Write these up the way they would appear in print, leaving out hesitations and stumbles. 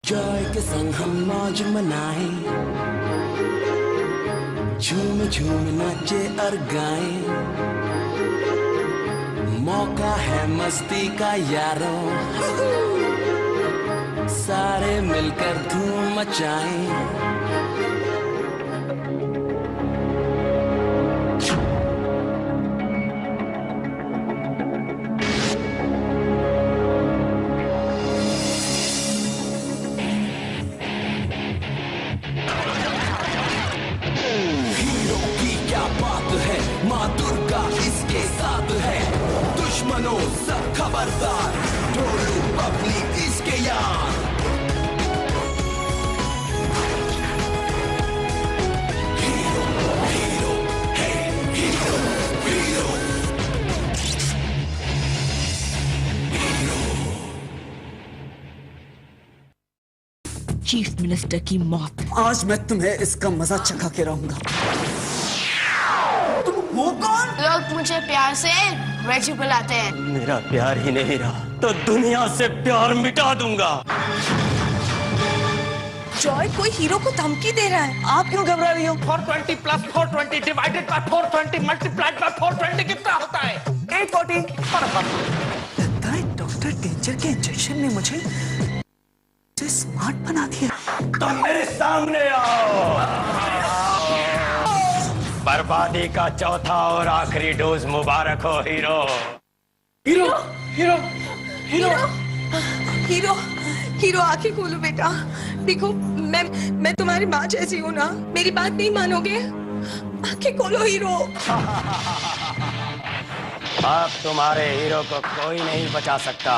Joy के संग हम मौज मनाए, झूम झूम नाचे और गाए, मौका है मस्ती का यारों, सारे मिलकर धूम मचाएं। माँ दुर्गा इसके साथ है, दुश्मनों सब खबरदार, ढोलू पब्लिक इसके यार। हीरो हीरो है, hero hero hero. Chief minister की मौत। आज मैं तुम्हें इसका मजा चखा के रहूंगा। वो कौन? लोग मुझे प्यार से वेजी बुलाते हैं। मेरा प्यार ही नहीं रहा तो दुनिया से प्यार मिटा दूंगा। जॉय कोई हीरो को धमकी दे रहा है, आप क्यों घबरा रही हो? 420 plus 420 divided by 420 multiplied by 420 कितना होता है? 840। लगता है डॉक्टर डेंजर के इंजेक्शन ने मुझे स्मार्ट बना दिया। तुम मेरे सामने आओ। बर्बादी का चौथा और आखिरी डोज मुबारक हो hero. Hero hero hero hero hero आंखें खोलो बेटा, देखो मैं तुम्हारी माँ जैसी हूँ ना, मेरी बात नहीं मानोगे? आंखें खोलो हीरो। अब तुम्हारे हीरो को कोई नहीं बचा सकता।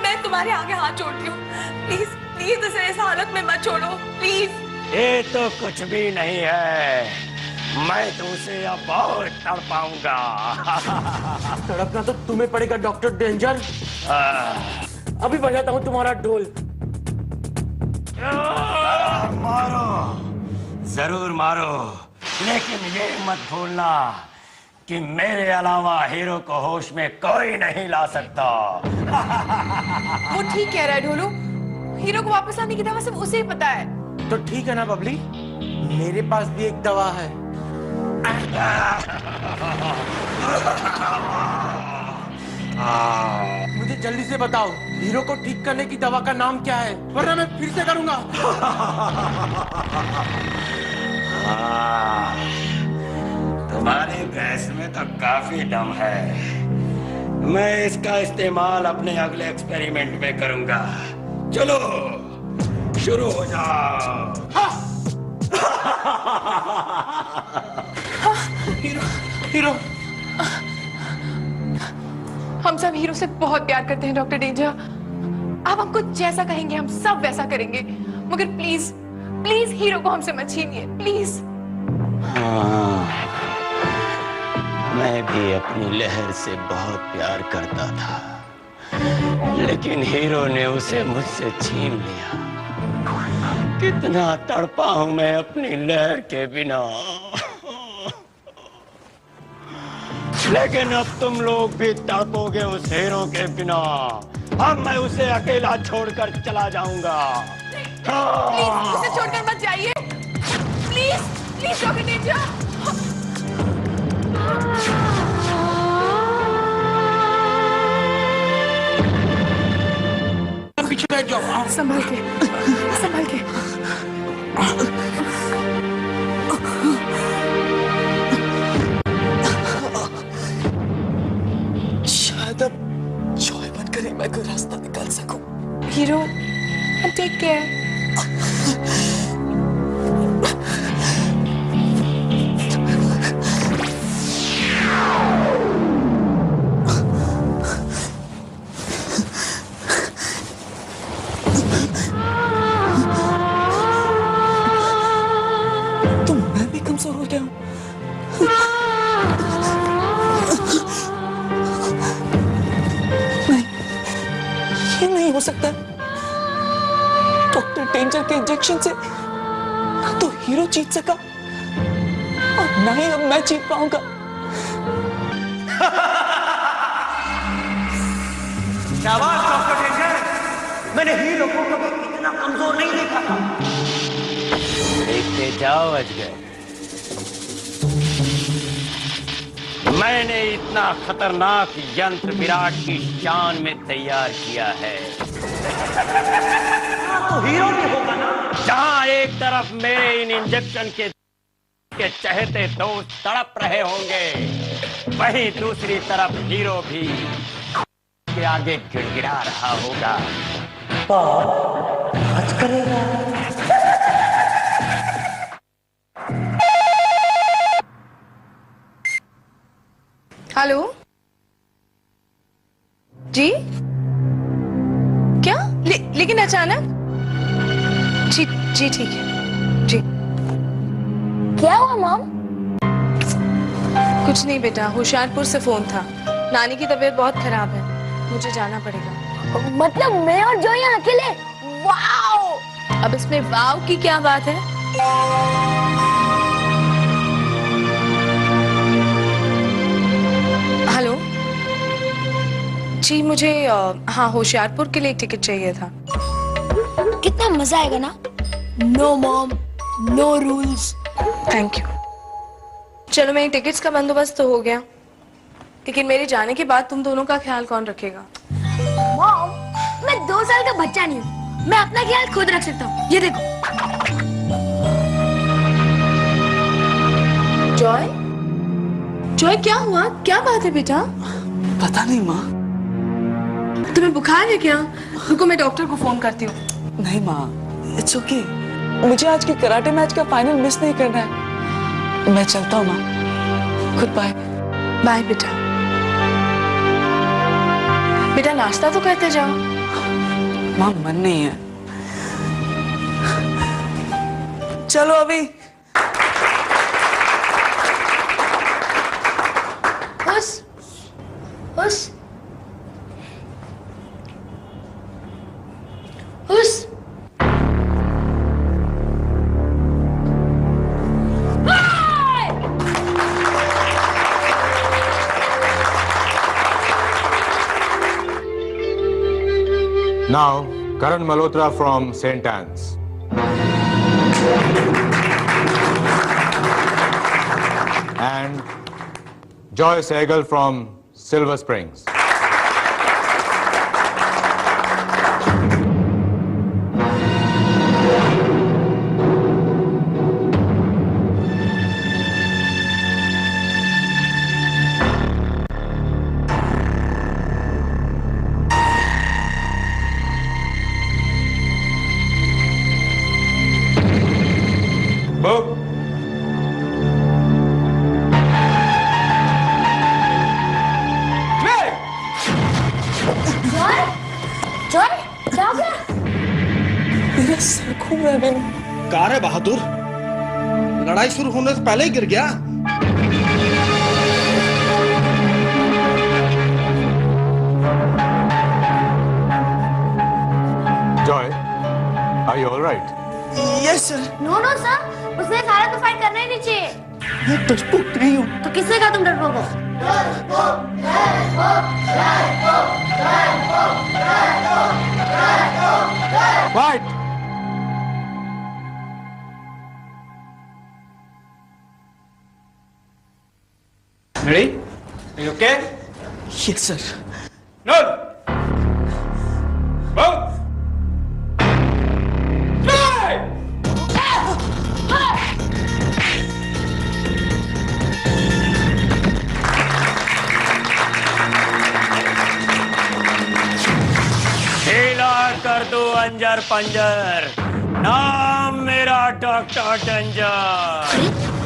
मैं तुम्हारे आगे हाथ जोड़ती हूँ, प्लीज प्लीज इसे इस हालत में मत छोड़ो प्लीज। ये तो कुछ भी नहीं है, मैं तो उसे अब बहुत तड़पाऊंगा। तड़पना तो तुम्हें पड़ेगा डॉक्टर डेंजर। अभी बजाता हूँ तुम्हारा ढोल। मारो, जरूर मारो, लेकिन ये मत भूलना कि मेरे अलावा हीरो को होश में कोई नहीं ला सकता। वो ठीक कह रहा है ढोलू, हीरो को वापस लाने की दवा सिर्फ उसे ही पता है। तो ठीक है ना बबली, मेरे पास भी एक दवा है। मुझे जल्दी से बताओ, हीरो को ठीक करने की दवा का नाम क्या है, वरना मैं फिर से करूंगा। तुम्हारे बहस में तो काफी दम है, मैं इसका इस्तेमाल अपने अगले एक्सपेरिमेंट में करूंगा। चलो शुरू हो जाओ। हीरो हम सब हीरो से बहुत प्यार करते हैं डॉक्टर डेंजर, आप हमको जैसा कहेंगे हम सब वैसा करेंगे, मगर प्लीज प्लीज हीरो को हमसे मत छीनिए प्लीज। मैं भी अपनी लहर से बहुत प्यार करता था, लेकिन हीरो ने उसे मुझसे छीन लिया। कितना तड़पा हूं मैं अपनी लहर के बिना। लेकिन अब तुम लोग भी तड़पोगे उस हीरो के बिना। अब मैं उसे अकेला छोड़कर चला जाऊंगा। प्लीज उसे छोड़कर मत जाइए, प्लीज प्लीज डॉक्टर डेंजर। पीछे बैठ जाओ। संभाल के संभाल के। शायद अब जॉय बनकर ही मैं कोई रास्ता निकाल सकूं। Hero take care. तो मैं भी कमजोर हो गया हूं। नहीं, ये नहीं हो सकता। डॉक्टर डेंजर के इंजेक्शन से ना तो हीरो जीत सका और ना ही अब मैं जीत पाऊंगा। शाबाश डॉक्टर डेंजर। मैंने हीरो को कभी इतना कमजोर नहीं देखा था। देखते जाओ अजगर, मैंने इतना खतरनाक यंत्र विराट की शान में तैयार किया है। तो हीरो भी होगा ना। जहां एक तरफ मेरे इन इंजेक्शन के चहेते दोस्त तड़प रहे होंगे, वहीं दूसरी तरफ हीरो भी के आगे गिड़गिड़ा रहा होगा। आज करेगा। हेलो जी, क्या लेकिन अचानक? जी जी ठीक है जी। क्या हुआ मॉम? कुछ नहीं बेटा, होशियारपुर से फोन था। नानी की तबीयत बहुत खराब है, मुझे जाना पड़ेगा। मतलब मैं और जो यहाँ अकेले? वाओ! अब इसमें वाव की क्या बात है? हेलो जी, मुझे हाँ होशियारपुर के लिए एक टिकट चाहिए था। कितना मजा आएगा ना। No mom, no rules. Thank you. चलो मेरी टिकट्स का बंदोबस्त तो हो गया, लेकिन मेरे जाने के बाद तुम दोनों का ख्याल कौन रखेगा? मॉम, मैं 2 साल का बच्चा नहीं हूँ, मैं अपना ख्याल खुद रख सकता हूँ। ये देखो। जॉय, जॉय क्या हुआ? क्या बात है बेटा? पता नहीं माँ। तुम्हें बुखार है क्या? रुको मैं डॉक्टर को फोन करती हूँ। नहीं माँ, इट्स ओके। मुझे आज के कराटे मैच का फाइनल मिस नहीं करना है। मैं चलता हूँ माँ। Good bye. बाय बेटा। बेटा नाश्ता तो करते जाओ। माँ मन नहीं है। चलो अभी। हुस, हुस, हुस। Now, Karan Malhotra from St. Anne's. And Joy Sehgal from Silver Springs. Book. Joy, क्या हो गया? मेरा सर घूम रहा है बेन। कार है बहादुर, लड़ाई शुरू होने से पहले ही गिर गया। Joy, are you all right? Yes sir. No no sir, उसने सारा तो फाइट करना ही नहीं चाहिए। मैं डरपोक नहीं हूँ। तो किसने कहा तुम डरपोक हो? Quiet! Ready? Are you okay? Yes sir. No! Move! Fly! ढीला कर दो अंजर पंजर, नाम मेरा डॉक्टर डेंजर।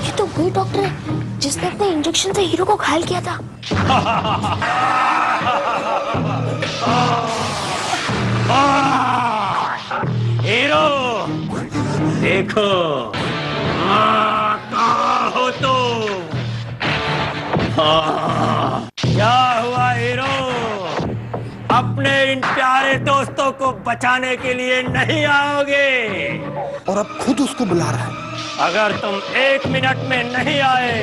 ये तो वही डॉक्टर है जिसने अपने इंजेक्शन से हीरो को घायल किया था। हीरो देखो, कहाँ हो तुम? क्या हुआ हीरो? अपने इन प्यारे दोस्तों को बचाने के लिए नहीं आओगे? और अब खुद उसको बुला रहा है। अगर तुम 1 मिनट में नहीं आए,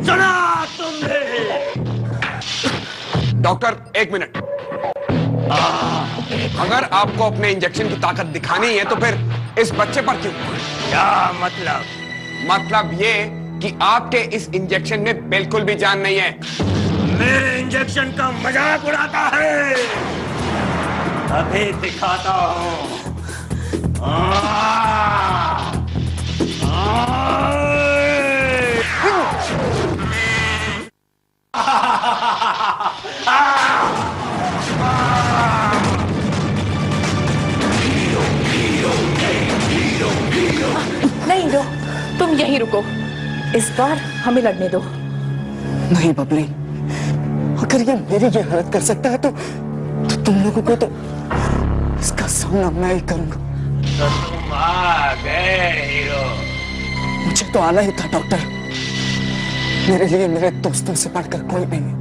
सुना तुमने। Doctor 1 minute. अगर आपको अपने इंजेक्शन की ताकत दिखानी है तो फिर इस बच्चे पर क्यों? क्या मतलब? मतलब ये कि आपके इस इंजेक्शन में बिल्कुल भी जान नहीं है। मेरे इंजेक्शन का मजाक उड़ाता है। अभी दिखाता हूँ। नहीं हीरो, तुम यहीं रुको। इस बार हमें लड़ने दो। नहीं बबली, अगर ये मेरी ये हालत कर सकता है तो तुम लोगों को तो इसका सामना मैं ही करूंगा। तो तुम आ गए हीरो। मुझे तो आना ही था डॉक्टर। मेरे लिए मेरे दोस्तों से बढ़कर कोई नहीं है।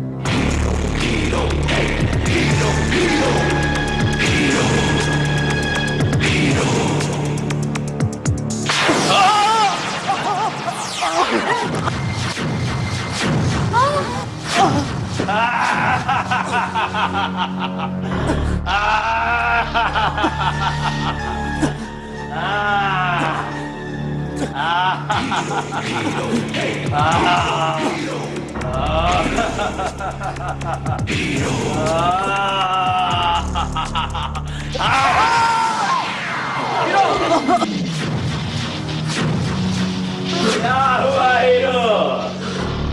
क्या हुआ हीरो?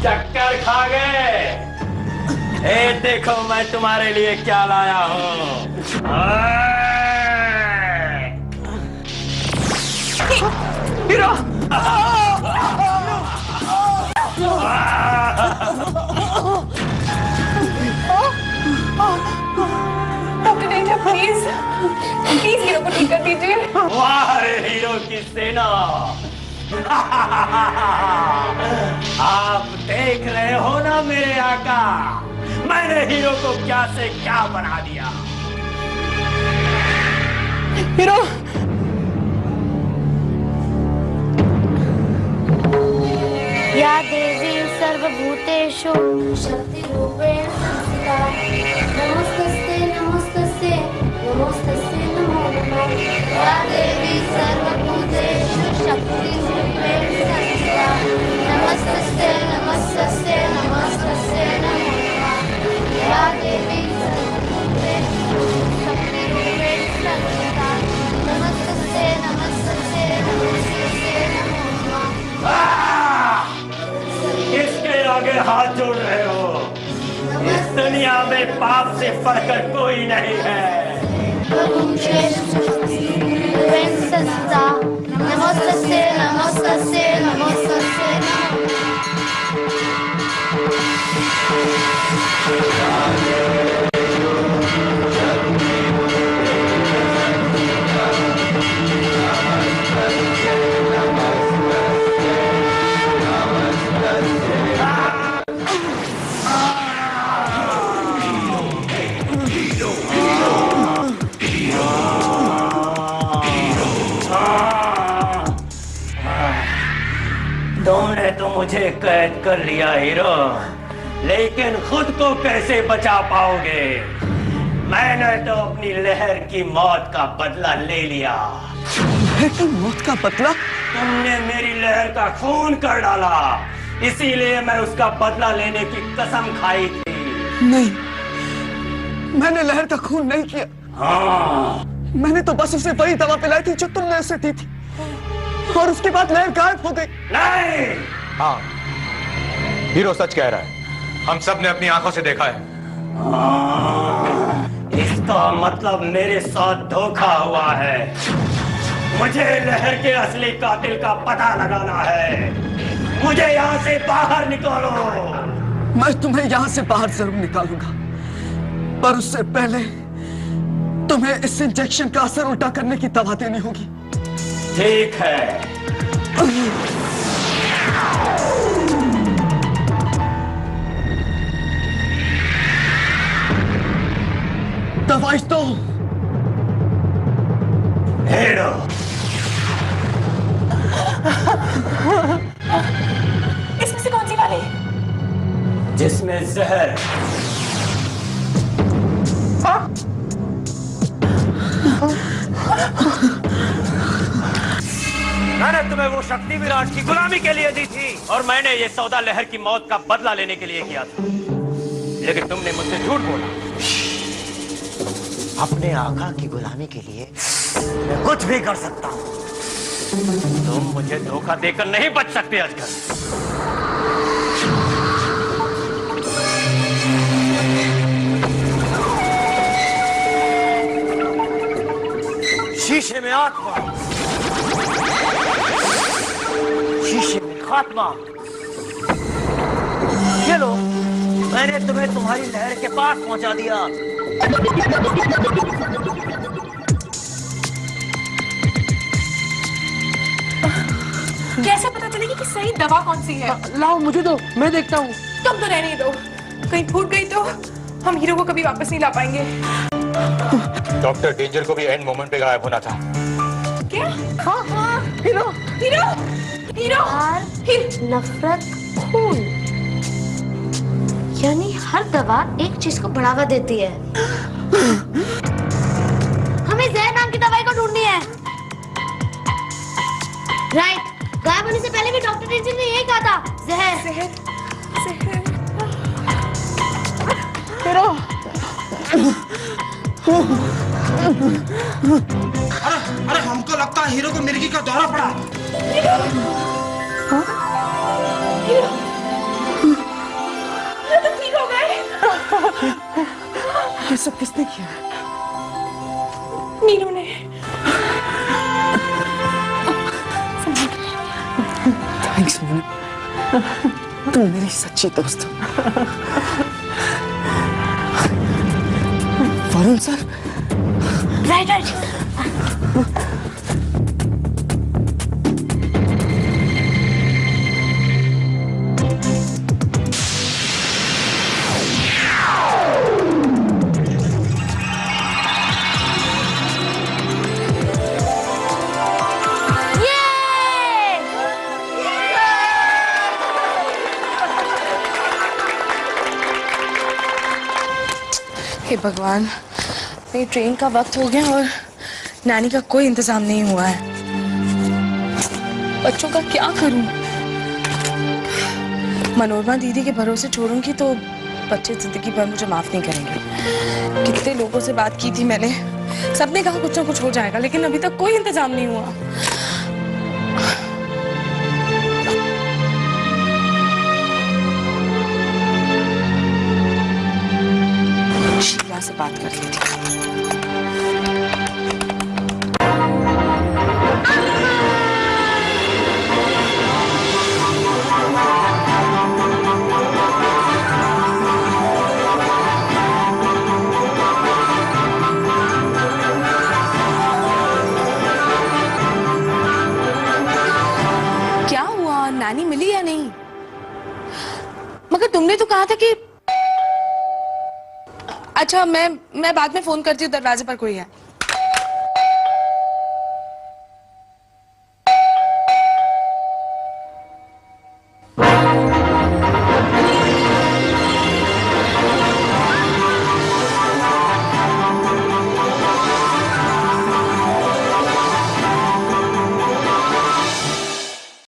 चक्कर खा गए? ए देखो मैं तुम्हारे लिए क्या लाया हूँ। Hero! Doctor danger please please hero को ठीक कर दीजिए। वाह हीरो की सेना। आप देख रहे हो ना मेरे आका, मैंने हीरो को क्या से क्या बना दिया। हीरो! या देवी सर्वभूतेषु शक्तिरूपेण संस्थिता नमस्तस्ते नमस्तस्ते नमस्तस्ते नमो नमः। या देवी सर्वभूतेषु शक्तिरूपेण संस्थिता नमस्तस्ते नमस्तस्ते नमस्तस्ते नमो नमः। या देवी सर्वभूतेषु शक्तिरूपेण संस्थिता नमस्तस्ते नमस्तस्ते नमस्तस्ते नमो नमः। किसके आगे हाथ जोड़ रहे हो? इस दुनिया में पाप से बढ़कर कोई नहीं है। नमस्ते नमस्ते नमस्ते तुमने तो मुझे कैद कर लिया हीरो, लेकिन खुद को कैसे बचा पाओगे? मैंने तो अपनी लहर की मौत का बदला ले लिया। लहर की मौत का बदला? तुमने मेरी लहर का खून कर डाला, इसीलिए मैं उसका बदला लेने की कसम खाई थी। नहीं, मैंने लहर का खून नहीं किया। हाँ, मैंने तो बस उसे वही दवा पिलाई थी जो तुमने उसे दी थी, और उसके बाद लहर गायब हो गई। नहीं। हाँ, हीरो सच कह रहा है। हम सब ने अपनी आंखों से देखा है। इसका मतलब मेरे साथ धोखा हुआ है। मुझे लहर के असली कातिल का पता लगाना है। मुझे यहाँ से बाहर निकालो। मैं तुम्हें यहाँ से बाहर जरूर निकालूंगा, पर उससे पहले तुम्हें इस इंजेक्शन का असर उल्टा करने की दवा देनी होगी। ठीक है। दवाई दो। हीरो, इसमें से कौन सी वाली? जिसमें जहर। हाँ? मैंने तुम्हें वो शक्ति विराट की गुलामी के लिए दी थी और मैंने ये सौदा लहर की मौत का बदला लेने के लिए किया था, लेकिन तुमने मुझसे झूठ बोला। अपने आका की गुलामी के लिए मैं कुछ भी कर सकता हूं। तुम मुझे धोखा देकर नहीं बच सकते अजगर। शीशे में आत्मा, शीशे में खात्मा। ये लो, मैंने तुम्हें तुम्हारी लहर के पास पहुंचा दिया। कैसे पता चलेगी कि सही दवा कौन सी है? लाओ मुझे दो, मैं देखता हूँ। तुम तो रहने ही दो, कहीं फूट गई तो हम हीरो को कभी वापस नहीं ला पाएंगे। डॉक्टर डेंजर को भी एंड मोमेंट पे गायब होना था। क्या? हाँ हाँ हीरो हीरो हीरो नफरत खून, यानी हर दवा एक चीज को बढ़ावा देती है। हमें जहर नाम की दवाई को ढूंढनी है। राइट, गायब होने से पहले भी डॉक्टर डेंजर ने यही कहा था, जहर जहर जहर। अरे हमको लगता है हीरो को मिर्गी का दौरा पड़ा। ये तो ठीक हो गए। ये सब किसने किया? मीनू ने। थैंक्स मीनू, तुम मेरी सच्ची दोस्त हो। वरुण सर। Right right. हे भगवान, मेरी ट्रेन का वक्त हो गया और नानी का कोई इंतजाम नहीं हुआ है। बच्चों का क्या करूं? मनोरमा दीदी के भरोसे छोड़ूंगी तो बच्चे जिंदगी भर मुझे माफ नहीं करेंगे। कितने लोगों से बात की थी मैंने, सबने कहा कुछ ना कुछ हो जाएगा, लेकिन अभी तक कोई इंतजाम नहीं हुआ। शीला से बात कर ली थी। क्या हुआ, नानी मिली या नहीं? मगर तुमने तो कहा था कि अच्छा, मैं बाद में फोन करती हूँ, दरवाजे पर कोई है।